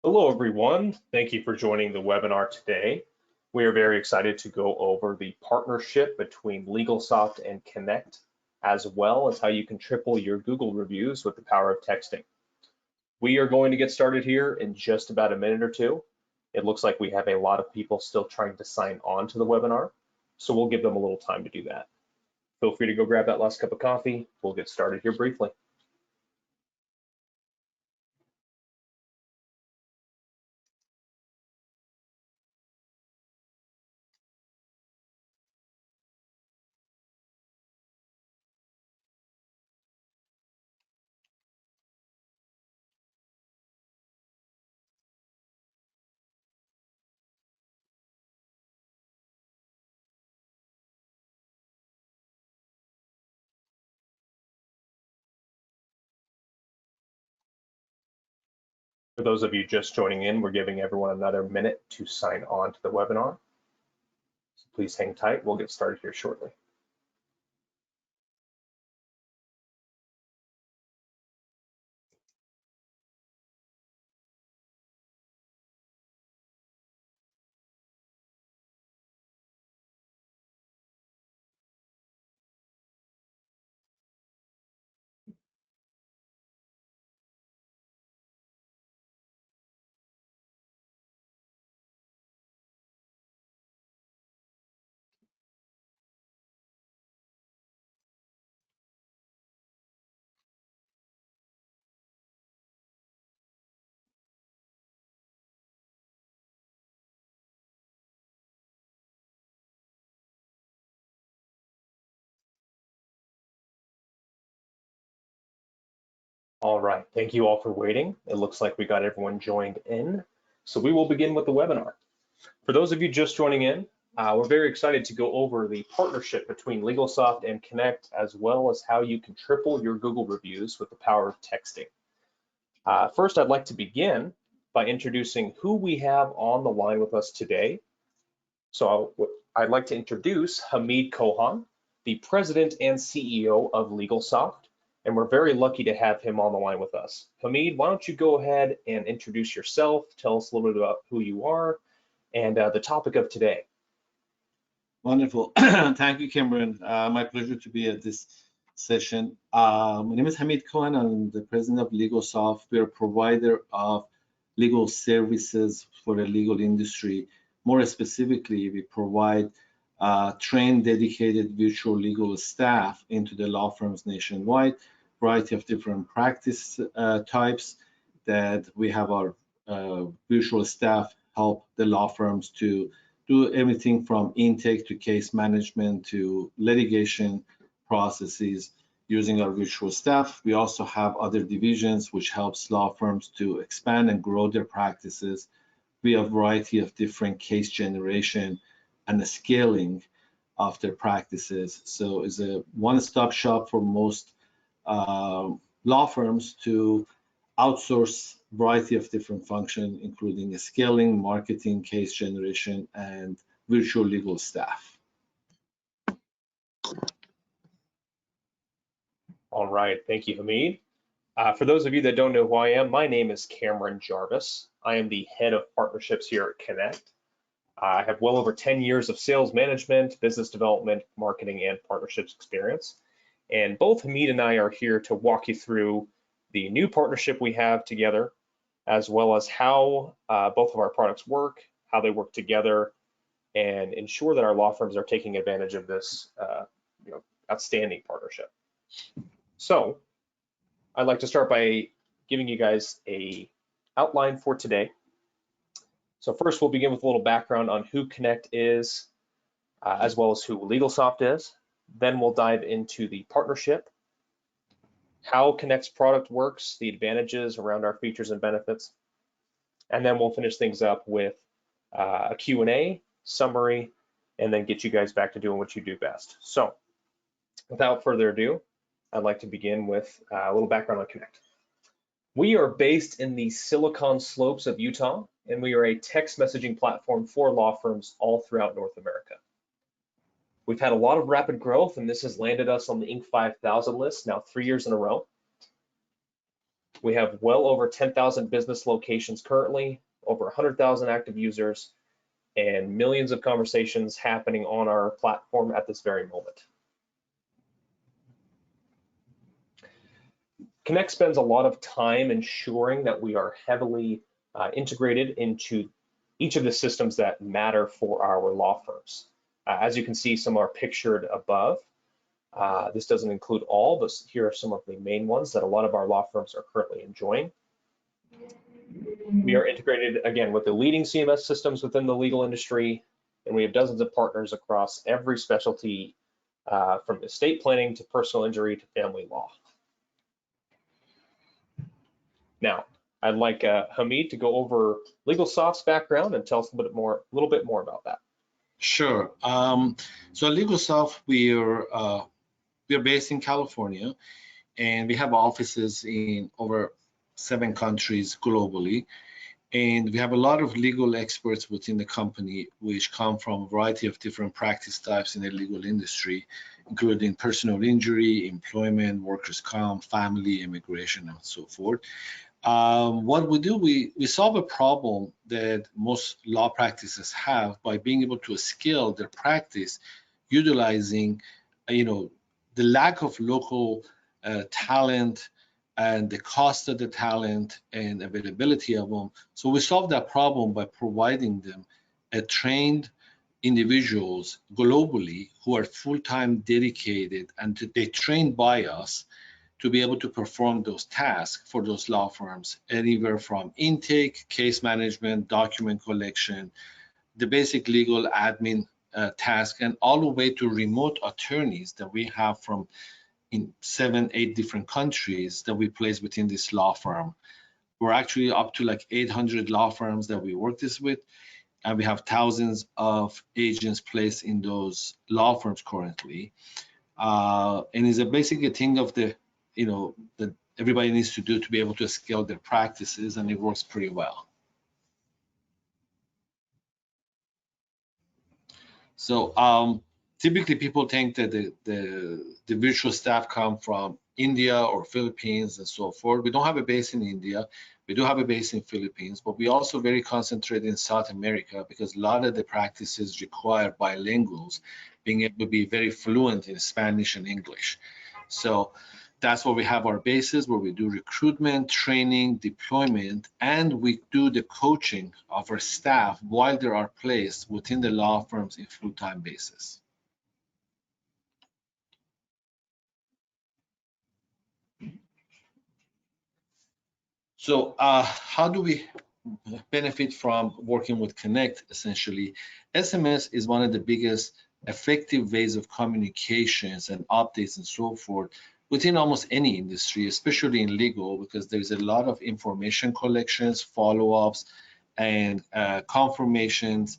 Hello, everyone. Thank you for joining the webinar today. We are very excited to go over the partnership between Legal Soft and Kenect, as well as how you can triple your Google reviews with the power of texting. We are going to get started here in just about a minute or two. It looks like we have a lot of people still trying to sign on to the webinar, so we'll give them a little time to do that. Feel free to go grab that last cup of coffee. We'll get started here briefly. For those of you just joining in, we're giving everyone another minute to sign on to the webinar. So please hang tight. We'll get started here shortly. All right, thank you all for waiting. It looks like we got everyone joined in. So we will begin with the webinar. For those of you just joining in, we're very excited to go over the partnership between Legal Soft and Kenect, as well as how you can triple your Google reviews with the power of texting. First, I'd like to begin by introducing who we have on the line with us today. So I'd like to introduce Hamid Kohan, the president and CEO of Legal Soft, and we're very lucky to have him on the line with us. Hamid, why don't you go ahead and introduce yourself, tell us a little bit about who you are, and the topic of today. Wonderful. Thank you, Cameron. My pleasure to be at this session. My name is Hamid Kohan. I'm the president of Legal Soft. We're a provider of legal services for the legal industry. More specifically, we provide trained, dedicated virtual legal staff into the law firms nationwide, variety of different practice types that we have our virtual staff help the law firms to do everything from intake to case management to litigation processes using our virtual staff. We also have other divisions which helps law firms to expand and grow their practices via a variety of different case generation and the scaling of their practices. So it's a one-stop shop for most law firms to outsource a variety of different functions, including scaling, marketing, case generation, and virtual legal staff. All right, thank you, Hamid. For those of you that don't know who I am, my name is Cameron Jarvis. I am the head of partnerships here at Kenect. I have well over 10 years of sales management, business development, marketing, and partnerships experience. And both Hamid and I are here to walk you through the new partnership we have together, as well as how both of our products work, how they work together, and ensure that our law firms are taking advantage of this outstanding partnership. So I'd like to start by giving you guys an outline for today. So first, we'll begin with a little background on who Kenect is, as well as who LegalSoft is. Then we'll dive into the partnership, how Kenect's product works, the advantages around our features and benefits. And then we'll finish things up with a Q&A, summary, and then get you guys back to doing what you do best. So without further ado, I'd like to begin with a little background on Kenect. We are based in the Silicon Slopes of Utah, and we are a text messaging platform for law firms all throughout North America. We've had a lot of rapid growth, and this has landed us on the Inc. 5000 list now 3 years in a row. We have well over 10,000 business locations currently, over 100,000 active users, and millions of conversations happening on our platform at this very moment. Kenect spends a lot of time ensuring that we are heavily integrated into each of the systems that matter for our law firms. As you can see, some are pictured above. This doesn't include all, but here are some of the main ones that a lot of our law firms are currently enjoying. We are integrated, again, with the leading CMS systems within the legal industry, and we have dozens of partners across every specialty, from estate planning to personal injury to family law. Now, I'd like Hamid to go over Legal Soft's background and tell us a little bit more about that. Sure. So Legal Soft, we're based in California, and we have offices in over 7 countries globally. And we have a lot of legal experts within the company, which come from a variety of different practice types in the legal industry, including personal injury, employment, workers' comp, family, immigration, and so forth. What we do, we solve a problem that most law practices have by being able to scale their practice, utilizing, the lack of local talent and the cost of the talent and availability of them. So we solve that problem by providing them a trained individuals globally who are full-time dedicated, and they trained by us to be able to perform those tasks for those law firms, anywhere from intake, case management, document collection, the basic legal admin task, and all the way to remote attorneys that we have from in 7, 8 different countries that we place within this law firm. We're actually up to like 800 law firms that we work this with, and we have thousands of agents placed in those law firms currently. And it's a basic thing of the, that everybody needs to do to be able to scale their practices, and it works pretty well. So typically people think that the virtual staff come from India or Philippines and so forth. We don't have a base in India. We do have a base in Philippines, but we also very concentrated in South America because a lot of the practices require bilinguals, being able to be very fluent in Spanish and English. So that's where we have our bases, where we do recruitment, training, deployment, and we do the coaching of our staff while they are placed within the law firms in full-time basis. So how do we benefit from working with Kenect? Essentially, SMS is one of the biggest effective ways of communications and updates and so forth within almost any industry, especially in legal, because there's a lot of information collections, follow-ups, and confirmations,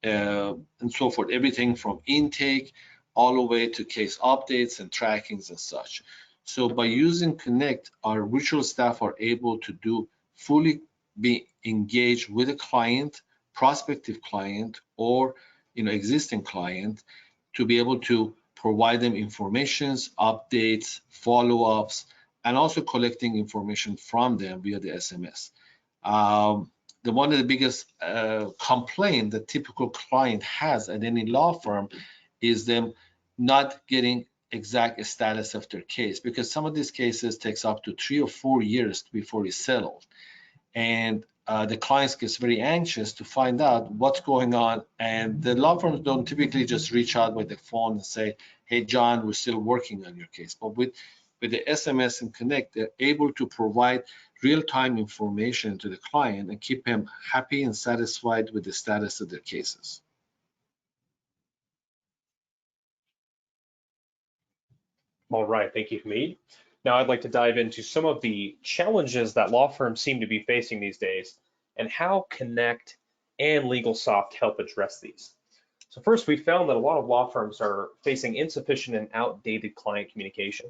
and so forth, everything from intake all the way to case updates and trackings and such. So by using Kenect, our virtual staff are able to fully be engaged with a client, prospective client, or existing client, to be able to provide them informations, updates, follow-ups, and also collecting information from them via the SMS. One of the biggest complaint the typical client has at any law firm is them not getting exact status of their case, because some of these cases takes up to 3 or 4 years before it's settled. And the clients gets very anxious to find out what's going on, and the law firms don't typically just reach out with the phone and say, hey John, we're still working on your case. But with the SMS and Kenect, they're able to provide real-time information to the client and keep him happy and satisfied with the status of their cases. All right, thank you, Hamid. Now I'd like to dive into some of the challenges that law firms seem to be facing these days and how Kenect and Legal Soft help address these. So first, we found that a lot of law firms are facing insufficient and outdated client communication.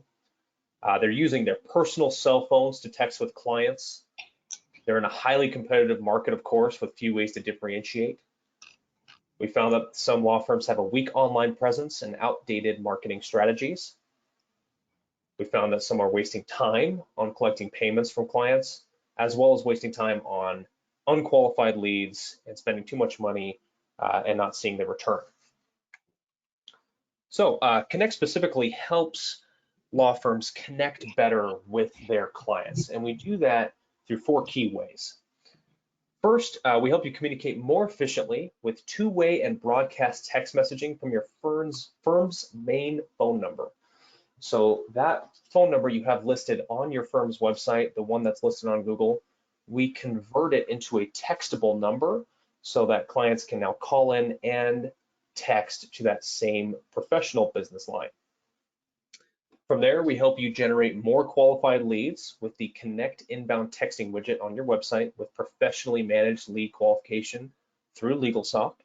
They're using their personal cell phones to text with clients. They're in a highly competitive market, of course, with few ways to differentiate. We found that some law firms have a weak online presence and outdated marketing strategies. We found that some are wasting time on collecting payments from clients, as well as wasting time on unqualified leads and spending too much money and not seeing the return. So Kenect specifically helps law firms connect better with their clients, and we do that through 4 key ways. First, we help you communicate more efficiently with two-way and broadcast text messaging from your firm's main phone number. So that phone number you have listed on your firm's website, the one that's listed on Google, we convert it into a textable number so that clients can now call in and text to that same professional business line. From there, we help you generate more qualified leads with the Kenect inbound texting widget on your website with professionally managed lead qualification through Legal Soft.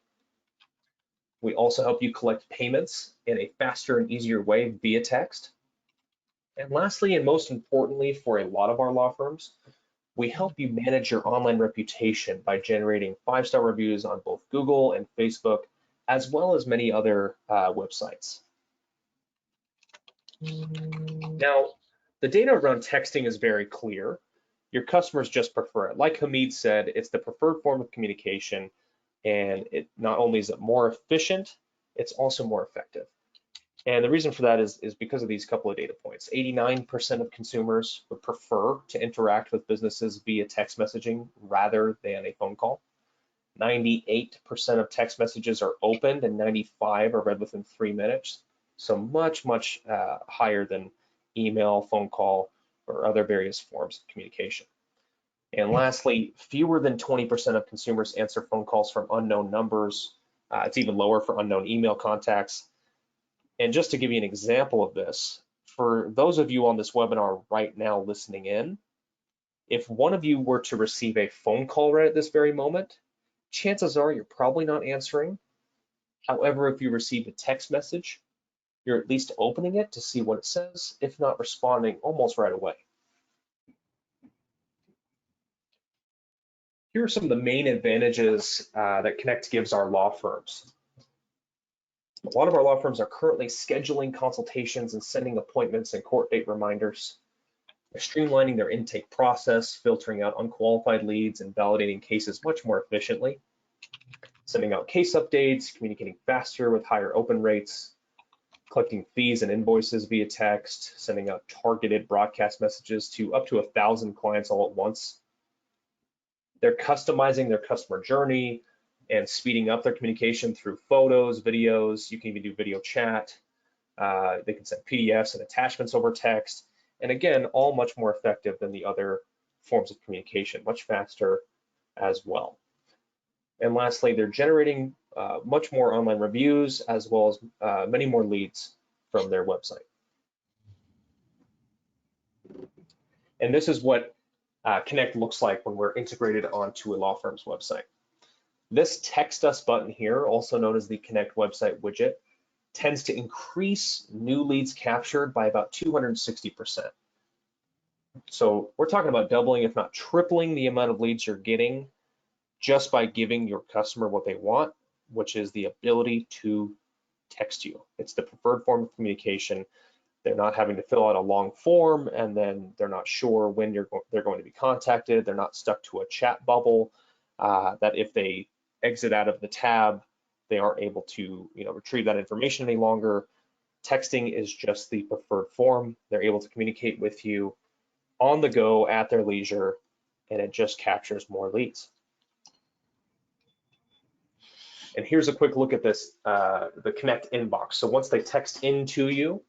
We also help you collect payments in a faster and easier way via text. And lastly, and most importantly for a lot of our law firms, we help you manage your online reputation by generating 5-star reviews on both Google and Facebook, as well as many other websites. Now, the data around texting is very clear. Your customers just prefer it. Like Hamid said, it's the preferred form of communication, and it not only is it more efficient, it's also more effective. And the reason for that is because of these couple of data points. 89% of consumers would prefer to interact with businesses via text messaging rather than a phone call. 98% of text messages are opened and 95 are read within 3 minutes. So much higher than email, phone call, or other various forms of communication. And lastly, fewer than 20% of consumers answer phone calls from unknown numbers. It's even lower for unknown email contacts. And just to give you an example of this, for those of you on this webinar right now listening in, if one of you were to receive a phone call right at this very moment, chances are you're probably not answering. However, if you receive a text message, you're at least opening it to see what it says, if not responding almost right away. Here are some of the main advantages that Kenect gives our law firms. A lot of our law firms are currently scheduling consultations and sending appointments and court date reminders. They're streamlining their intake process, filtering out unqualified leads, and validating cases much more efficiently. Sending out case updates, communicating faster with higher open rates, collecting fees and invoices via text, sending out targeted broadcast messages to up to 1,000 clients all at once. They're customizing their customer journey and speeding up their communication through photos, videos. You can even do video chat. They can send PDFs and attachments over text. And again, all much more effective than the other forms of communication, much faster as well. And lastly, they're generating much more online reviews as well as many more leads from their website. And this is what Kenect looks like when we're integrated onto a law firm's website. This text us button here, also known as the Kenect website widget, tends to increase new leads captured by about 260%. So we're talking about doubling, if not tripling, the amount of leads you're getting just by giving your customer what they want, which is the ability to text you. It's the preferred form of communication. They're not having to fill out a long form, and then they're not sure when they're going to be contacted. They're not stuck to a chat bubble that if they exit out of the tab, they aren't able to retrieve that information any longer. Texting is just the preferred form. They're able to communicate with you on the go at their leisure, and it just captures more leads. And here's a quick look at this, the Kenect inbox. So once they text into you,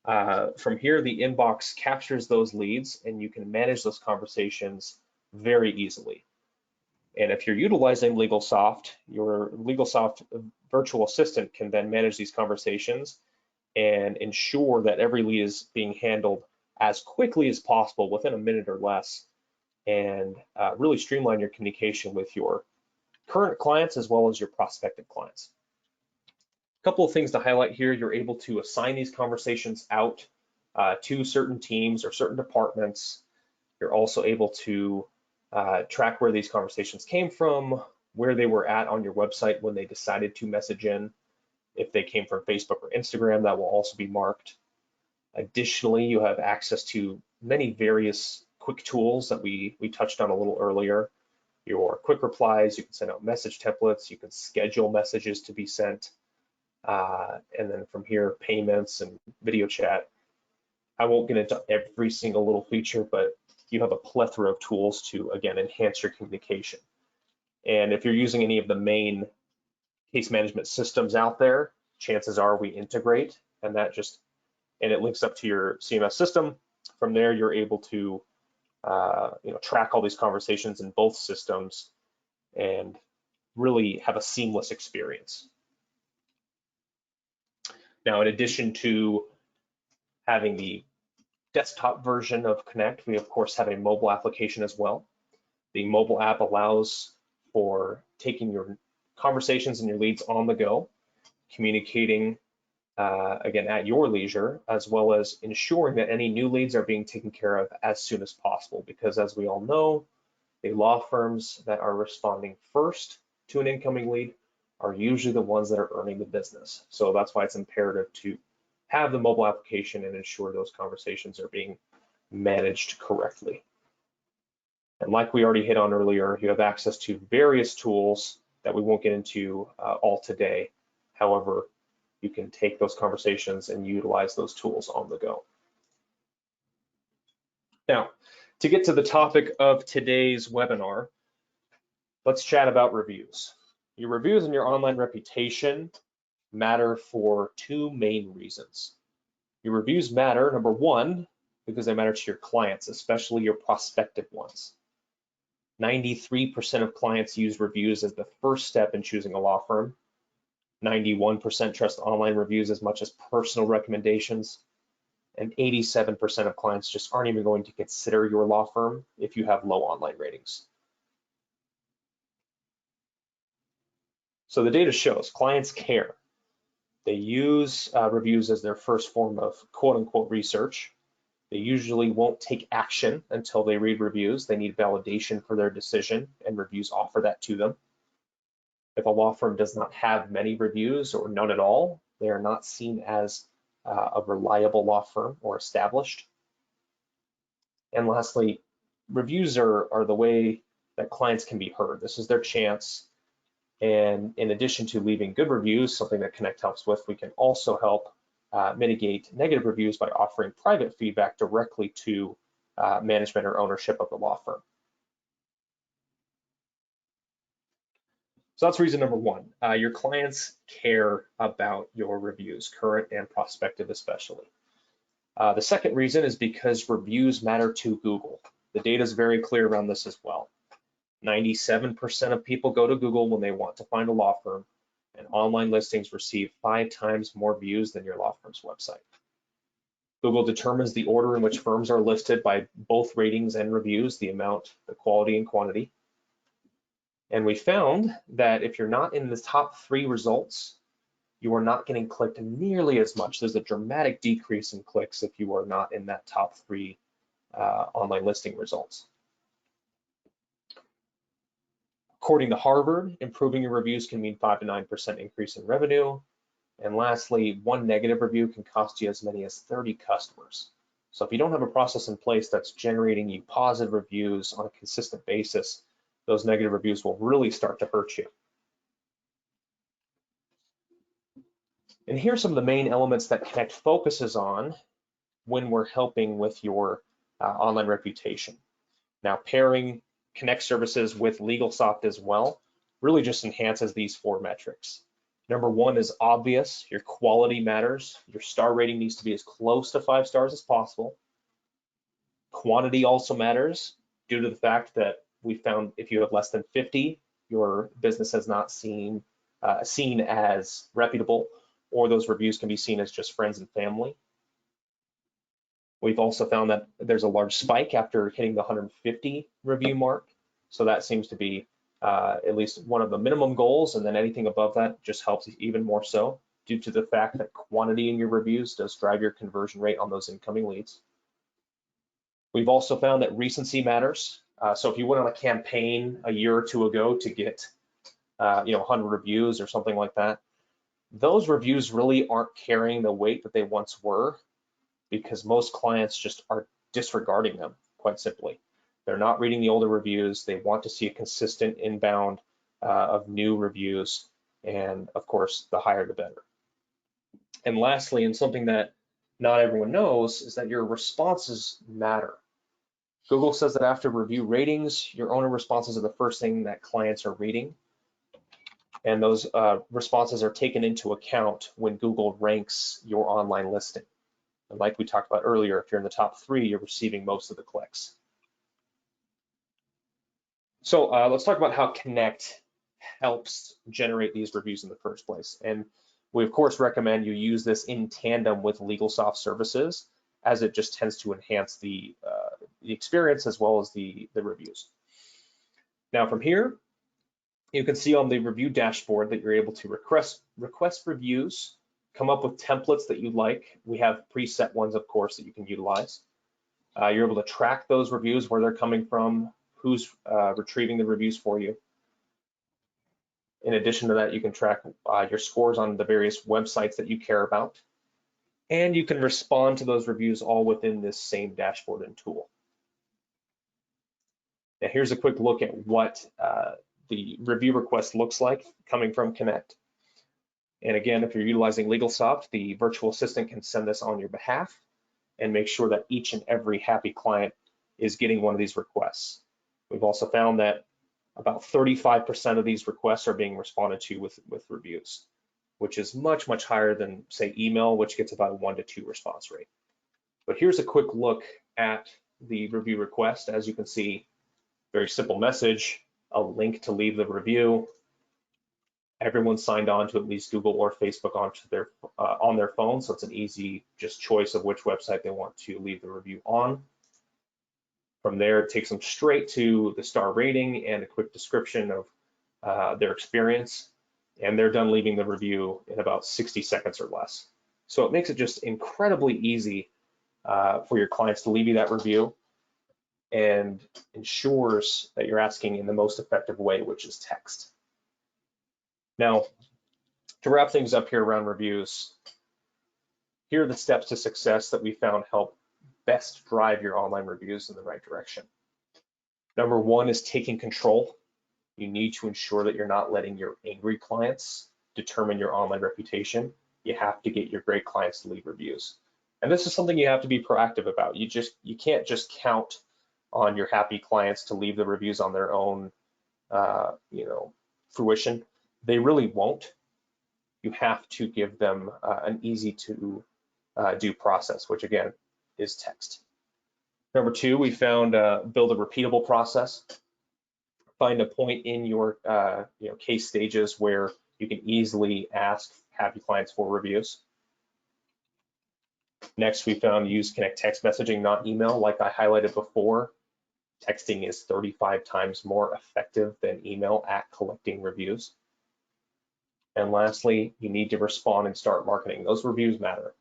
from here, the inbox captures those leads and you can manage those conversations very easily. And if you're utilizing Legal Soft, your Legal Soft virtual assistant can then manage these conversations and ensure that every lead is being handled as quickly as possible within a minute or less, and really streamline your communication with your current clients as well as your prospective clients. A couple of things to highlight here: you're able to assign these conversations out to certain teams or certain departments. You're also able to track where these conversations came from, where they were at on your website when they decided to message in. If they came from Facebook or Instagram, that will also be marked. Additionally, you have access to many various quick tools that we touched on a little earlier. Your quick replies, you can send out message templates, you can schedule messages to be sent, and then from here, payments and video chat. I won't get into every single little feature, but you have a plethora of tools to, again, enhance your communication. And if you're using any of the main case management systems out there, chances are we integrate, and it links up to your CMS system. From there, you're able to track all these conversations in both systems and really have a seamless experience. Now, in addition to having the desktop version of Kenect, we of course have a mobile application as well. The mobile app allows for taking your conversations and your leads on the go, communicating again at your leisure, as well as ensuring that any new leads are being taken care of as soon as possible. Because as we all know, the law firms that are responding first to an incoming lead are usually the ones that are earning the business. So that's why it's imperative to have the mobile application and ensure those conversations are being managed correctly. And like we already hit on earlier, you have access to various tools that we won't get into all today. However, you can take those conversations and utilize those tools on the go. Now, to get to the topic of today's webinar, let's chat about reviews. Your reviews and your online reputation matter for two main reasons. Your reviews matter, number one, because they matter to your clients, especially your prospective ones. 93% of clients use reviews as the first step in choosing a law firm. 91% trust online reviews as much as personal recommendations. And 87% of clients just aren't even going to consider your law firm if you have low online ratings. So the data shows clients care. They use reviews as their first form of quote unquote research. They usually won't take action until they read reviews. They need validation for their decision, and reviews offer that to them. If a law firm does not have many reviews or none at all, they are not seen as a reliable law firm or established. And lastly, reviews are the way that clients can be heard. This is their chance. And in addition to leaving good reviews, something that Kenect helps with, we can also help mitigate negative reviews by offering private feedback directly to management or ownership of the law firm. So that's reason number one. Your clients care about your reviews, current and prospective especially. The second reason is because reviews matter to Google. The data is very clear around this as well. 97% of people go to Google when they want to find a law firm, and online listings receive 5 times more views than your law firm's website. Google determines the order in which firms are listed by both ratings and reviews, the amount, the quality, and quantity. And we found that if you're not in the top 3 results, you are not getting clicked nearly as much. There's a dramatic decrease in clicks if you are not in that top 3 online listing results. According to Harvard, improving your reviews can mean 5 to 9% increase in revenue. And lastly, one negative review can cost you as many as 30 customers. So if you don't have a process in place that's generating you positive reviews on a consistent basis, those negative reviews will really start to hurt you. And here are some of the main elements that Kenect focuses on when we're helping with your online reputation. Now, pairing Kenect services with Legal Soft as well really just enhances these 4 metrics. Number 1 is obvious. Your quality matters. Your star rating needs to be as close to 5 stars as possible. Quantity also matters due to the fact that we found if you have less than 50, your business has not seen as reputable, or those reviews can be seen as just friends and family. We've also found that there's a large spike after hitting the 150 review mark. So that seems to be at least one of the minimum goals, and then anything above that just helps even more so due to the fact that quantity in your reviews does drive your conversion rate on those incoming leads. We've also found that recency matters. So if you went on a campaign a year or 2 ago to get 100 reviews or something like that, those reviews really aren't carrying the weight that they once were. because most clients just are disregarding them, quite simply. They're not reading the older reviews. They want to see a consistent inbound of new reviews. And of course, the higher the better. And lastly, and something that not everyone knows, is that your responses matter. Google says that after review ratings, your owner responses are the first thing that clients are reading. And those responses are taken into account when Google ranks your online listing. And like we talked about earlier, if you're in the top 3, you're receiving most of the clicks. So let's talk about how Kenect helps generate these reviews in the first place. And we of course recommend you use this in tandem with Legal Soft services, as it just tends to enhance the experience as well as the reviews. Now from here, you can see on the review dashboard that you're able to request reviews, come up with templates that you like. We have preset ones, of course, that you can utilize. You're able to track those reviews, where they're coming from, who's retrieving the reviews for you. In addition to that, you can track your scores on the various websites that you care about. And you can respond to those reviews all within this same dashboard and tool. Now here's a quick look at what the review request looks like coming from Kenect. And again, if you're utilizing LegalSoft, the virtual assistant can send this on your behalf and make sure that each and every happy client is getting one of these requests. We've also found that about 35% of these requests are being responded to with reviews, which is much, much higher than, say, email, which gets about a 1 to 2 response rate. But here's a quick look at the review request. As you can see, very simple message, a link to leave the review. Everyone signed on to at least Google or Facebook on their phone, so it's an easy just choice of which website they want to leave the review on. From there, it takes them straight to the star rating and a quick description of their experience, and they're done leaving the review in about 60 seconds or less. So it makes it just incredibly easy for your clients to leave you that review, and ensures that you're asking in the most effective way, which is text. Now, to wrap things up here around reviews, here are the steps to success that we found help best drive your online reviews in the right direction. Number 1 is taking control. You need to ensure that you're not letting your angry clients determine your online reputation. You have to get your great clients to leave reviews. And this is something you have to be proactive about. You can't just count on your happy clients to leave the reviews on their own fruition. They really won't. You have to give them an easy to do process, which again is text. Number 2, we found build a repeatable process. Find a point in your case stages where you can easily ask happy clients for reviews. Next, we found use Kenect text messaging, not email. Like I highlighted before, texting is 35 times more effective than email at collecting reviews. And lastly, you need to respond and start marketing. Those reviews matter.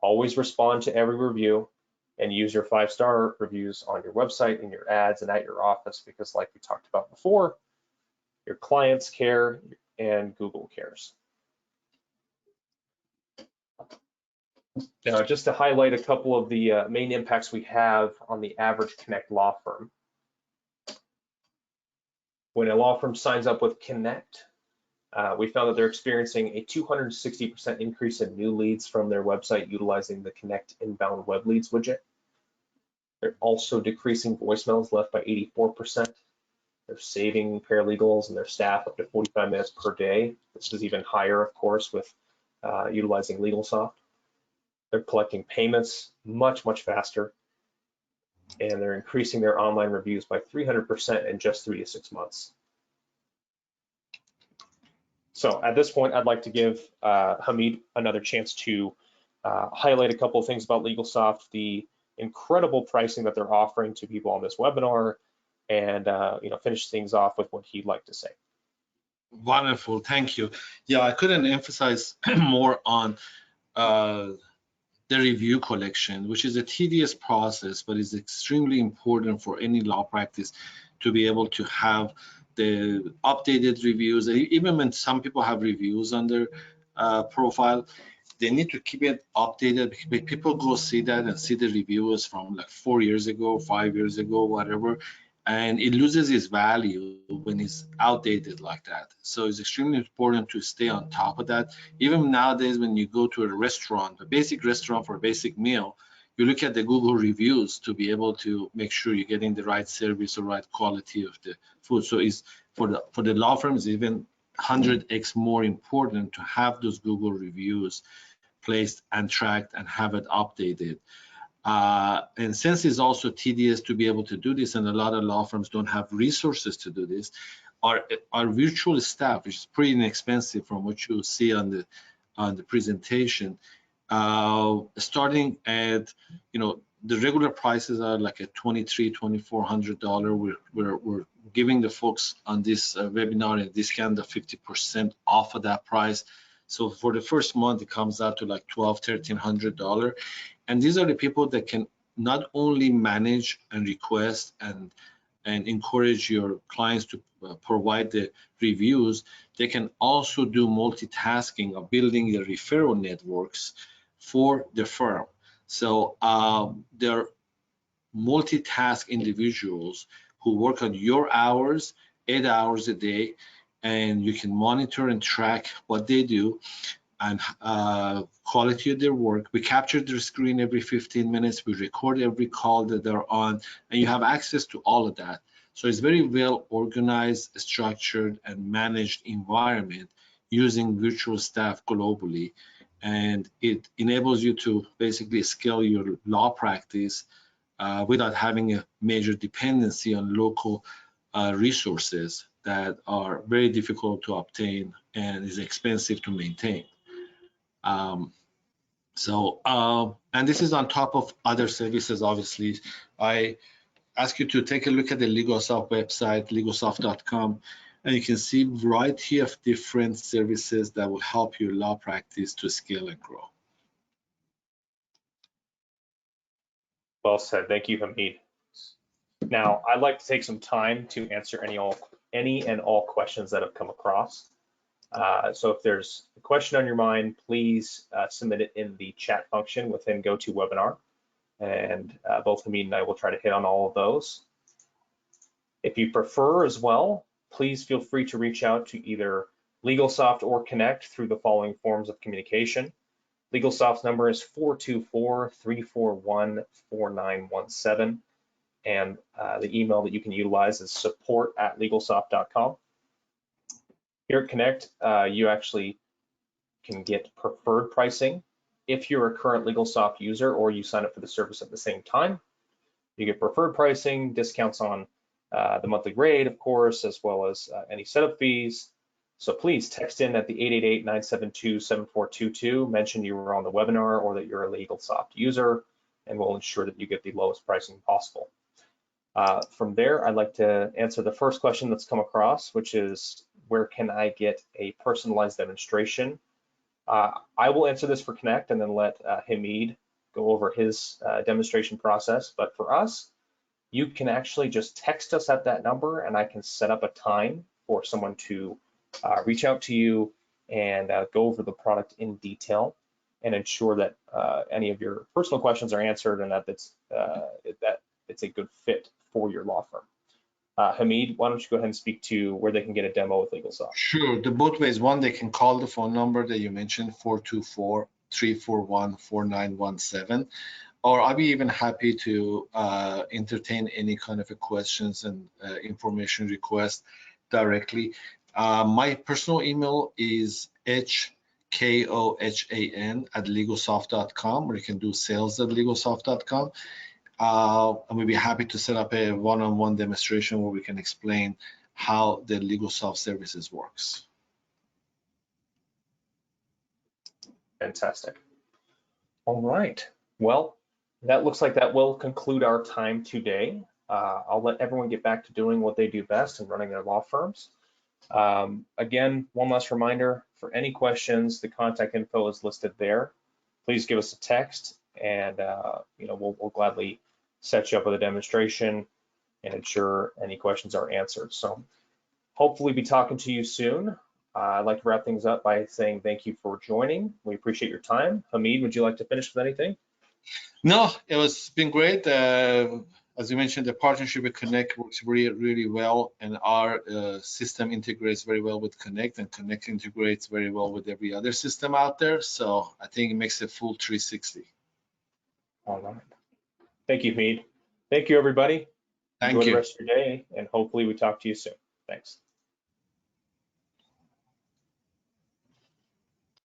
Always respond to every review and use your 5-star reviews on your website, in your ads, and at your office, because like we talked about before, your clients care and Google cares. Now, just to highlight a couple of the main impacts we have on the average Kenect law firm. When a law firm signs up with Kenect, we found that they're experiencing a 260% increase in new leads from their website utilizing the Kenect inbound web leads widget. They're also decreasing voicemails left by 84%. They're saving paralegals and their staff up to 45 minutes per day. This is even higher, of course, with utilizing LegalSoft. They're collecting payments much, much faster. And they're increasing their online reviews by 300% in just 3 to 6 months. So at this point, I'd like to give Hamid another chance to highlight a couple of things about LegalSoft, the incredible pricing that they're offering to people on this webinar, and finish things off with what he'd like to say. Wonderful, thank you. Yeah, I couldn't emphasize more on the review collection, which is a tedious process, but is extremely important for any law practice to be able to have the updated reviews. Even when some people have reviews on their profile, they need to keep it updated. People go see that and see the reviews from like 4 years ago, 5 years ago, whatever, and it loses its value when it's outdated like that. So it's extremely important to stay on top of that. Even nowadays, when you go to a restaurant, a basic restaurant for a basic meal, you look at the Google reviews to be able to make sure you're getting the right service or right quality of the food. So it's for the law firms even 100x more important to have those Google reviews placed and tracked and have it updated. And since it's also tedious to be able to do this, and a lot of law firms don't have resources to do this, our virtual staff, which is pretty inexpensive from what you see on the presentation, starting at, the regular prices are like at $2,300–2,400. We're giving the folks on this webinar a discount of 50% off of that price. So for the first month, it comes out to like $1,200–1,300. And these are the people that can not only manage and request and encourage your clients to provide the reviews, they can also do multitasking of building the referral networks for the firm. So they're multitask individuals who work on your hours, 8 hours a day, and you can monitor and track what they do and quality of their work. We capture their screen every 15 minutes. We record every call that they're on, and you have access to all of that. So it's very well organized, structured, and managed environment using virtual staff globally. And it enables you to basically scale your law practice without having a major dependency on local resources that are very difficult to obtain and is expensive to maintain. And this is on top of other services, obviously. I ask you to take a look at the LegalSoft website, legalsoft.com, and you can see a variety of different services that will help your law practice to scale and grow. Well said. Thank you, Hamid. Now, I'd like to take some time to answer any and all questions that have come across. So if there's a question on your mind, please submit it in the chat function within GoToWebinar, and both Hamid and I will try to hit on all of those. If you prefer as well, please feel free to reach out to either LegalSoft or Kenect through the following forms of communication. LegalSoft's number is 424-341-4917, and the email that you can utilize is support@legalsoft.com. Here at Kenect, you actually can get preferred pricing if you're a current LegalSoft user or you sign up for the service at the same time. You get preferred pricing, discounts on the monthly rate, of course, as well as any setup fees. So please text in at the 888-972-7422, mention you were on the webinar or that you're a LegalSoft user, and we'll ensure that you get the lowest pricing possible. From there, I'd like to answer the first question that's come across, which is, where can I get a personalized demonstration? I will answer this for Kenect and then let Hamid go over his demonstration process. But for us, you can actually just text us at that number, and I can set up a time for someone to reach out to you and go over the product in detail and ensure that any of your personal questions are answered and that it's a good fit for your law firm. Hamid, why don't you go ahead and speak to where they can get a demo with LegalSoft? Sure. The both ways. One, they can call the phone number that you mentioned, 424-341-4917. Or I'll be even happy to entertain any kind of questions and information requests directly. My personal email is hkohan@legalsoft.com, or you can do sales@legalsoft.com. And we'll be happy to set up a one-on-one demonstration where we can explain how the LegalSoft services works. Fantastic. All right. Well, that looks like that will conclude our time today. I'll let everyone get back to doing what they do best and running their law firms. Again, one last reminder, for any questions, the contact info is listed there. Please give us a text, and we'll gladly set you up with a demonstration and ensure any questions are answered. So hopefully be talking to you soon. I'd like to wrap things up by saying thank you for joining. We appreciate your time. Hamid, would you like to finish with anything? No, it's been great. As you mentioned, the partnership with Kenect works really well, and our system integrates very well with Kenect, and Kenect integrates very well with every other system out there. So I think it makes a full 360. All right. Thank you, Hamid. Thank you, everybody. Enjoy Thank the you. rest of your day, and hopefully we talk to you soon. Thanks.